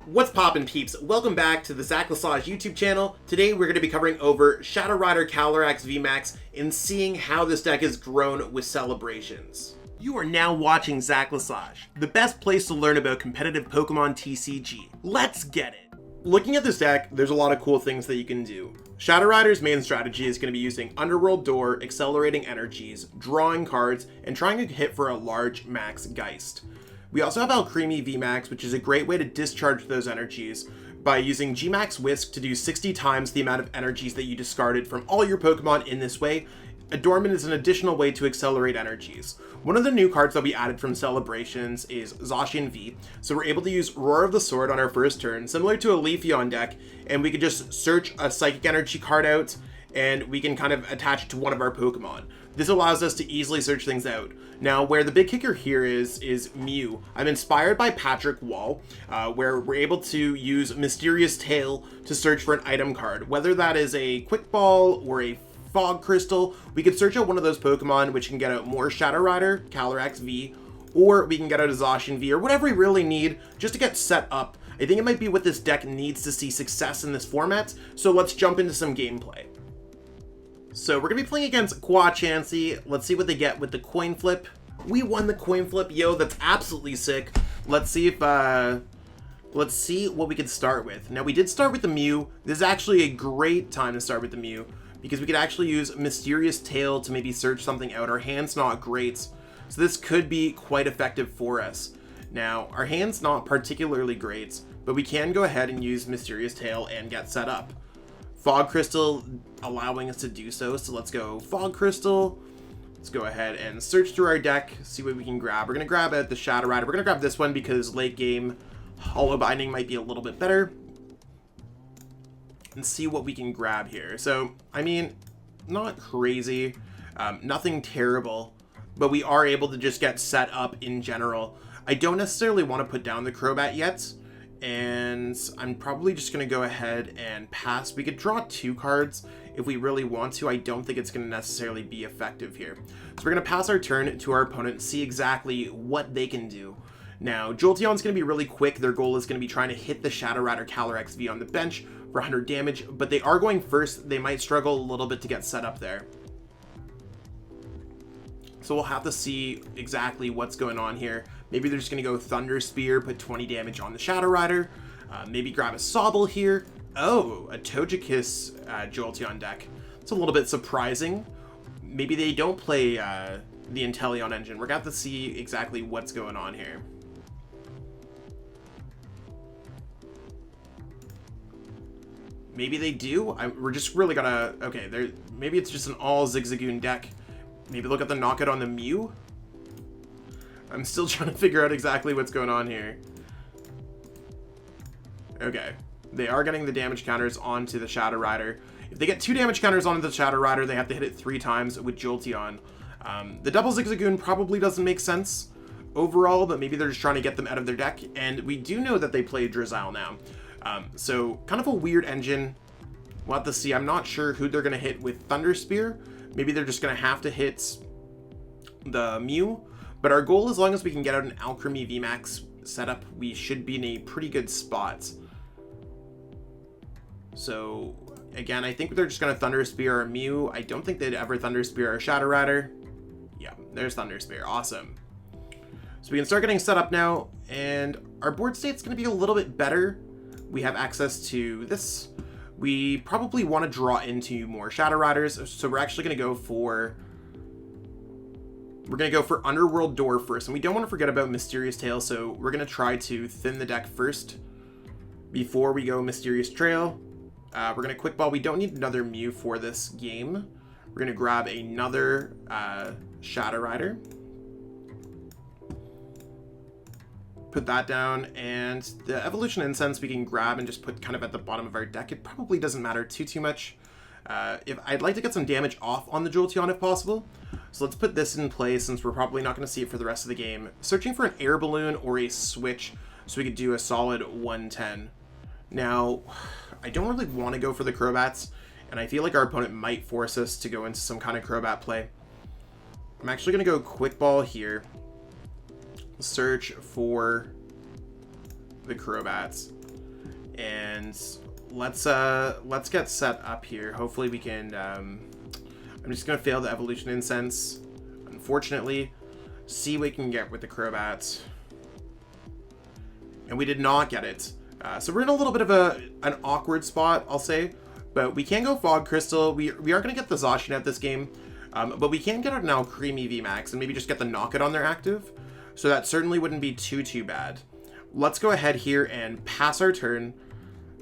What's poppin' peeps? Welcome back to the Lesage YouTube channel. Today we're going to be covering over Shadow Rider Calyrex VMAX and seeing how this deck has grown with celebrations. You are now watching Lesage, the best place to learn about competitive Pokemon TCG. Let's get it! Looking at this deck, there's a lot of cool things that you can do. Shadow Rider's main strategy is going to be using Underworld Door, accelerating energies, drawing cards, and trying to hit for a large max Geist. We also have Alcremie VMAX, which is a great way to discharge those energies by using Gmax Whisk to do 60 times the amount of energies that you discarded from all your Pokemon in this way. Adornment is an additional way to accelerate energies. One of the new cards that we added from Celebrations is JOLTEON V, so we're able to use Roar of the Sword on our first turn, similar to a Leafeon deck, and we can just search a Psychic Energy card out, and we can kind of attach it to one of our Pokemon. This allows us to easily search things out. Now, where the big kicker here is Mew. I'm inspired by Patrick Wall, where we're able to use Mysterious Tail to search for an item card. Whether that is a Quick Ball or a Fog Crystal, we could search out one of those Pokemon, which can get out more Shadow Rider, Calyrex V, or we can get out a JOLTEON V, or whatever we really need just to get set up. I think it might be what this deck needs to see success in this format, so let's jump into some gameplay. So we're going to be playing against Chansey. Let's see what they get with the coin flip. We won the coin flip. Yo, that's absolutely sick. Let's see if, let's see what we can start with. Now, we did start with the Mew. This is actually a great time to start with the Mew because we could actually use Mysterious Tail to maybe search something out. Our hand's not great, so this could be quite effective for us. Now, our hand's not particularly great, but we can go ahead and use Mysterious Tail and get set up. Fog Crystal allowing us to do so, so let's go Fog Crystal. Let's go ahead and search through our deck, see what we can grab. We're going to grab out the Shadow Rider. We're going to grab this one because late game Hollow Binding might be a little bit better. And see what we can grab here. So, I mean, not crazy, nothing terrible, but we are able to just get set up in general. I don't necessarily want to put down the Crobat yet, and I'm probably just going to go ahead and pass. We could draw two cards if we really want to. I don't think it's going to necessarily be effective here. So we're going to pass our turn to our opponent, see exactly what they can do. Now, Jolteon's going to be really quick. Their goal is going to be trying to hit the Shadow Rider Calyrex V on the bench for 100 damage, but they are going first. They might struggle a little bit to get set up there. So we'll have to see exactly what's going on here. Maybe they're just going to go Thunder Spear, put 20 damage on the Shadow Rider. Maybe grab a Sobble here. Oh, a Togekiss Jolteon deck. It's a little bit surprising. Maybe they don't play the Inteleon engine. We're going to have to see exactly what's going on here. Maybe they do. We're just really gonna... Okay, maybe it's just an all Zigzagoon deck. Maybe look at the knockout on the Mew. I'm still trying to figure out exactly what's going on here. Okay. They are getting the damage counters onto the Shadow Rider. If they get 2 damage counters onto the Shadow Rider, they have to hit it 3 times with Jolteon. The double Zigzagoon probably doesn't make sense overall, but maybe they're just trying to get them out of their deck. And we do know that they play Drizzile now. So kind of a weird engine. We'll have to see. I'm not sure who they're going to hit with Thunder Spear. Maybe they're just going to have to hit the Mew. But our goal, as long as we can get out an Alcremie VMAX setup, we should be in a pretty good spot. So, again, I think they're just going to Thunder Spear our Mew. I don't think they'd ever Thunder Spear our Shadow Rider. Yeah, there's Thunder Spear. Awesome. So we can start getting set up now. And our board state's going to be a little bit better. We have access to this. We probably want to draw into more Shadow Riders. So we're actually going to go for... We're going to go for Underworld Door first, and we don't want to forget about Mysterious Tail, so we're going to try to thin the deck first before we go Mysterious Trail. We're going to Quick Ball. We don't need another Mew for this game. We're going to grab another Shadow Rider. Put that down, and the Evolution Incense we can grab and just put kind of at the bottom of our deck. It probably doesn't matter too much. If I'd like to get some damage off on the Jolteon if possible. So let's put this in place since we're probably not going to see it for the rest of the game. Searching for an Air Balloon or a Switch so we could do a solid 110. Now, I don't really want to go for the Crobats, and I feel like our opponent might force us to go into some kind of Crobat play. I'm actually going to go Quick Ball here. Search for the Crobats. and let's get set up here. Hopefully we can, I'm just gonna fail the evolution incense, unfortunately. See what we can get with the Crobat. And we did not get it. So we're in a little bit of an awkward spot, I'll say. But we can go Fog Crystal. We are going to get the Zacian at this game. But we can get an Alcremie VMAX and maybe just get the Knockout on their active. So that certainly wouldn't be too bad. Let's go ahead here and pass our turn,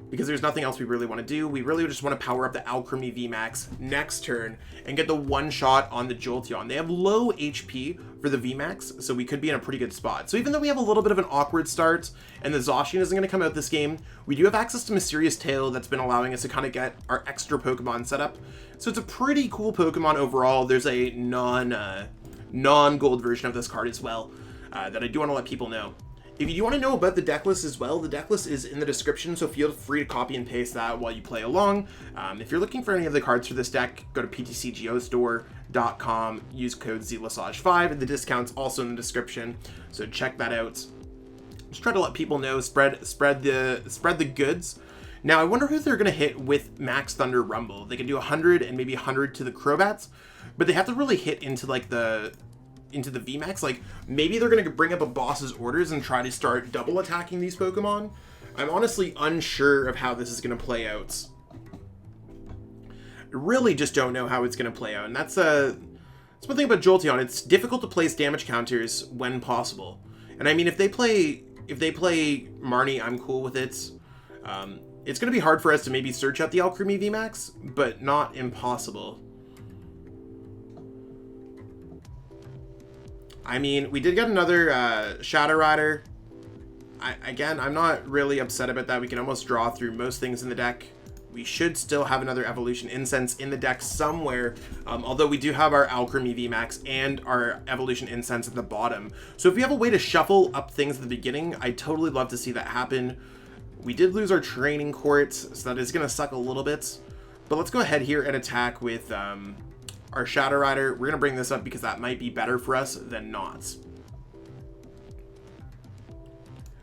because there's nothing else we really want to do. We really just want to power up the Alcremie VMAX next turn and get the one shot on the Jolteon. They have low HP for the VMAX, so we could be in a pretty good spot. So even though we have a little bit of an awkward start and the Zacian isn't going to come out this game, we do have access to Mysterious Tail that's been allowing us to kind of get our extra Pokemon set up. So it's a pretty cool Pokemon overall. There's a non-gold version of this card as well that I do want to let people know. If you want to know about the deck list as well, the deck list is in the description, so feel free to copy and paste that while you play along. If you're looking for any of the cards for this deck, go to PTCGO use code Lesage5, and the discount's also in the description, so check that out. Just try to let people know, spread the goods. Now, I wonder who they're going to hit with Max Thunder Rumble. They can do 100 and maybe 100 to the Crobats, but they have to really hit into like the VMAX. Like, maybe they're going to bring up a boss's orders and try to start double attacking these Pokemon. I'm honestly unsure of how this is going to play out. I really just don't know how it's going to play out. And that's one thing about Jolteon. It's difficult to place damage counters when possible. And I mean, if they play Marnie, I'm cool with it. It's going to be hard for us to maybe search out the Alcremie VMAX, but not impossible. I mean, we did get another Shadow Rider. Again, I'm not really upset about that. We can almost draw through most things in the deck. We should still have another Evolution Incense in the deck somewhere, although we do have our Alcremie VMAX and our Evolution Incense at the bottom. So if we have a way to shuffle up things at the beginning, I'd totally love to see that happen. We did lose our Training Court, so that is going to suck a little bit. But let's go ahead here and attack with our Shadow Rider. We're going to bring this up because that might be better for us than not.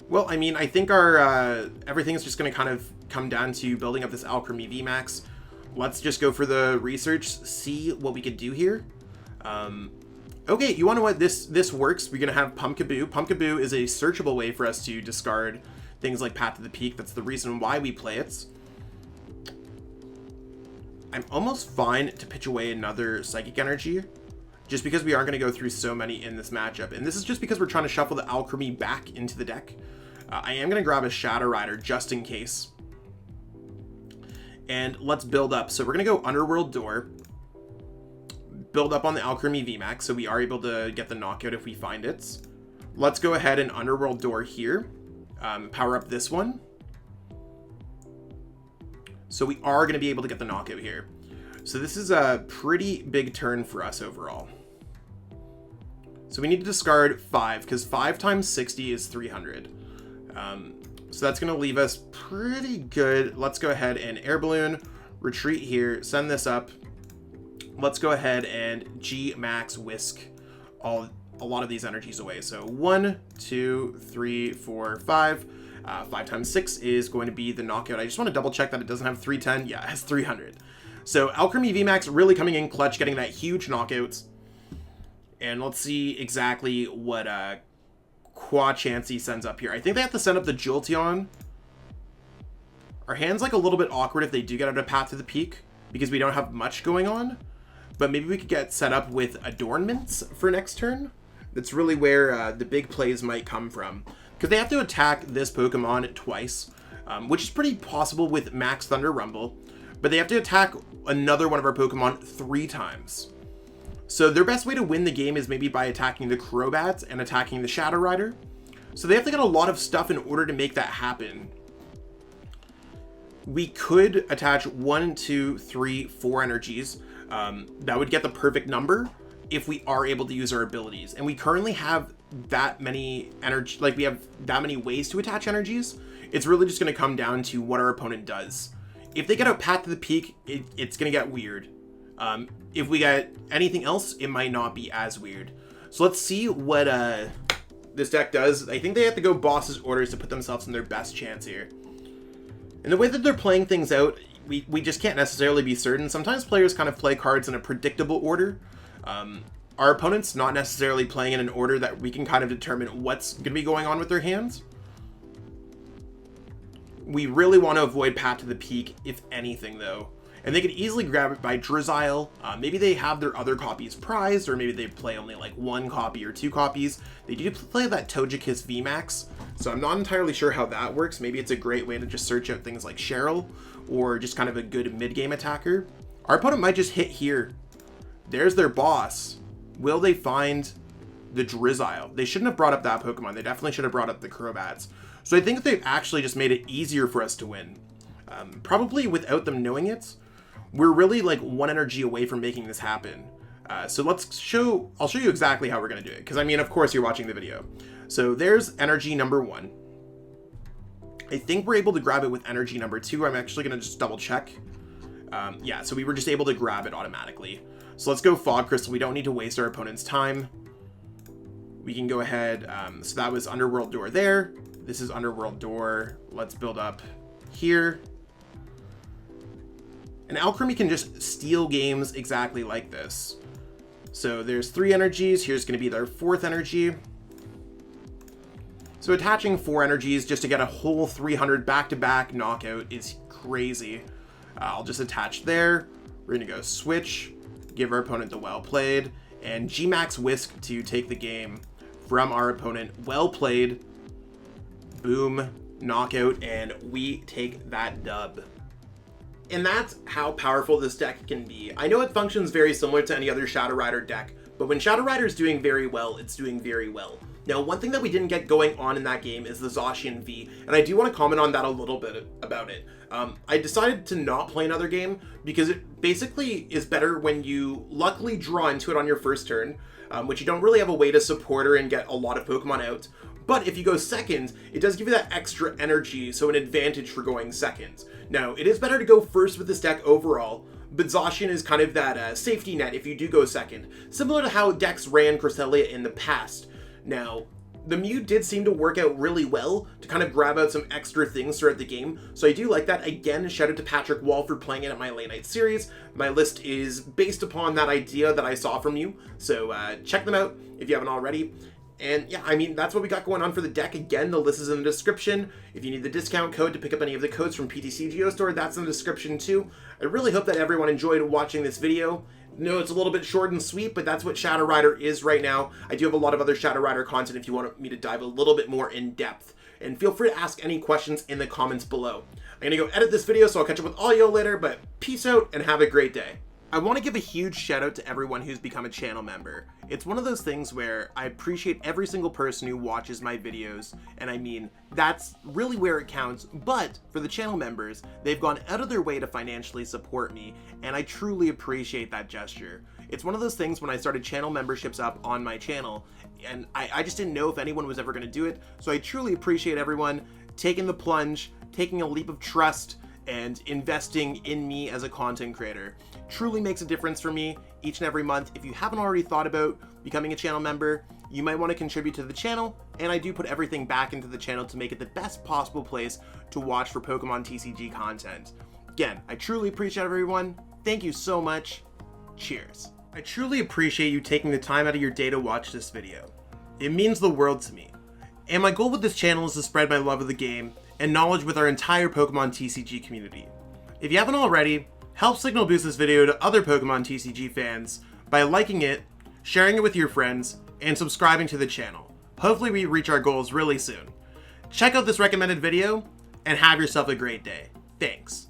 Well, I mean, I think our everything is just going to kind of come down to building up this Alcremie VMAX. Let's just go for the research, see what we could do here. Okay, you want to know what? This works. We're going to have Pumpkaboo. Pumpkaboo is a searchable way for us to discard things like Path to the Peak. That's the reason why we play it. I'm almost fine to pitch away another Psychic Energy, just because we aren't going to go through so many in this matchup. And this is just because we're trying to shuffle the Alcremie back into the deck. I am going to grab a Shadow Rider just in case. And let's build up. So we're going to go Underworld Door, build up on the Alcremie VMAX, so we are able to get the knockout if we find it. Let's go ahead and Underworld Door here. Power up this one. So we are going to be able to get the knockout here. So this is a pretty big turn for us overall. So we need to discard 5, because 5 times 60 is 300. So that's going to leave us pretty good. Let's go ahead and Air Balloon, retreat here, send this up. Let's go ahead and G-Max Whisk a lot of these energies away. So 1, 2, 3, 4, 5. 5 times 6 is going to be the knockout. I just want to double check that it doesn't have 310. Yeah, it has 300. So Alcremie VMAX really coming in clutch, getting that huge knockout. And let's see exactly what Qua Chansey sends up here. I think they have to send up the Jolteon. Our hand's like a little bit awkward if they do get out of Path to the Peak, because we don't have much going on. But maybe we could get set up with Adornments for next turn. That's really where the big plays might come from. Because they have to attack this Pokemon twice, which is pretty possible with Max Thunder Rumble. But they have to attack another one of our Pokemon 3 times. So their best way to win the game is maybe by attacking the Crobats and attacking the Shadow Rider. So they have to get a lot of stuff in order to make that happen. We could attach 1, 2, 3, 4 energies. That would get the perfect number if we are able to use our abilities. And we currently have that many energy, like we have that many ways to attach energies. It's really just going to come down to what our opponent does. If they get a Path to the Peak, it's going to get weird. If we get anything else, it might not be as weird. So let's see what this deck does. I think they have to go Boss's Orders to put themselves in their best chance here. And the way that they're playing things out, we just can't necessarily be certain. Sometimes players kind of play cards in a predictable order. Our opponent's not necessarily playing in an order that we can kind of determine what's going to be going on with their hands. We really want to avoid Path to the Peak, if anything, though. And they could easily grab it by Drizzile. Maybe they have their other copies prized, or maybe they play only like 1 copy or 2 copies. They do play that Togekiss VMAX, so I'm not entirely sure how that works. Maybe it's a great way to just search out things like Cheryl, or just kind of a good mid-game attacker. Our opponent might just hit here. There's their boss. Will they find the Drizzile? They shouldn't have brought up that Pokemon. They definitely should have brought up the Crobats. So I think they've actually just made it easier for us to win. Probably without them knowing it. We're really like 1 energy away from making this happen. So I'll show you exactly how we're going to do it. Because I mean, of course you're watching the video. So there's energy number 1. I think we're able to grab it with energy number 2. I'm actually going to just double check. Yeah, so we were just able to grab it automatically. So let's go Fog Crystal. We don't need to waste our opponent's time. We can go ahead. So that was Underworld Door there. This is Underworld Door. Let's build up here. And Alcremie can just steal games exactly like this. So there's 3 energies. Here's going to be their 4th energy. So attaching 4 energies just to get a whole 300 back-to-back knockout is crazy. I'll just attach there. We're going to go switch, give our opponent the well played, and G-Max Whisk to take the game from our opponent. Well played. Boom. Knockout, and we take that dub. And that's how powerful this deck can be. I know it functions very similar to any other Shadow Rider deck, but when Shadow Rider is doing very well, it's doing very well. Now, one thing that we didn't get going on in that game is the Zacian V, and I do want to comment on that a little bit about it. I decided to not play another game because it basically is better when you luckily draw into it on your first turn, which you don't really have a way to support her and get a lot of Pokemon out. But if you go second, it does give you that extra energy, so an advantage for going second. Now, it is better to go first with this deck overall, but Zacian is kind of that safety net if you do go second, similar to how decks ran Cresselia in the past. Now, the Mew did seem to work out really well to kind of grab out some extra things throughout the game, so I do like that. Again, shout out to Patrick Wall for playing it at my late night series. My list is based upon that idea that I saw from you, so check them out if you haven't already. And yeah, I mean, that's what we got going on for the deck. Again, the list is in the description. If you need the discount code to pick up any of the codes from PTCGO store, that's in the description too. I really hope that everyone enjoyed watching this video. No, it's a little bit short and sweet, but that's what Shadow Rider is right now. I do have a lot of other Shadow Rider content if you want me to dive a little bit more in depth. And feel free to ask any questions in the comments below. I'm going to go edit this video, so I'll catch up with all y'all later, but peace out and have a great day. I want to give a huge shout out to everyone who's become a channel member. It's one of those things where I appreciate every single person who watches my videos, and I mean, that's really where it counts, but for the channel members, they've gone out of their way to financially support me, and I truly appreciate that gesture. It's one of those things when I started channel memberships up on my channel, and I just didn't know if anyone was ever going to do it, so I truly appreciate everyone taking the plunge, taking a leap of trust, and investing in me as a content creator. Truly makes a difference for me each and every month. If you haven't already thought about becoming a channel member, you might want to contribute to the channel, and I do put everything back into the channel to make it the best possible place to watch for Pokemon TCG content. Again, I truly appreciate everyone. Thank you so much. Cheers. I truly appreciate you taking the time out of your day to watch this video. It means the world to me. And my goal with this channel is to spread my love of the game and knowledge with our entire Pokemon TCG community. If you haven't already, help signal boost this video to other Pokemon TCG fans by liking it, sharing it with your friends, and subscribing to the channel. Hopefully we reach our goals really soon. Check out this recommended video, and have yourself a great day. Thanks.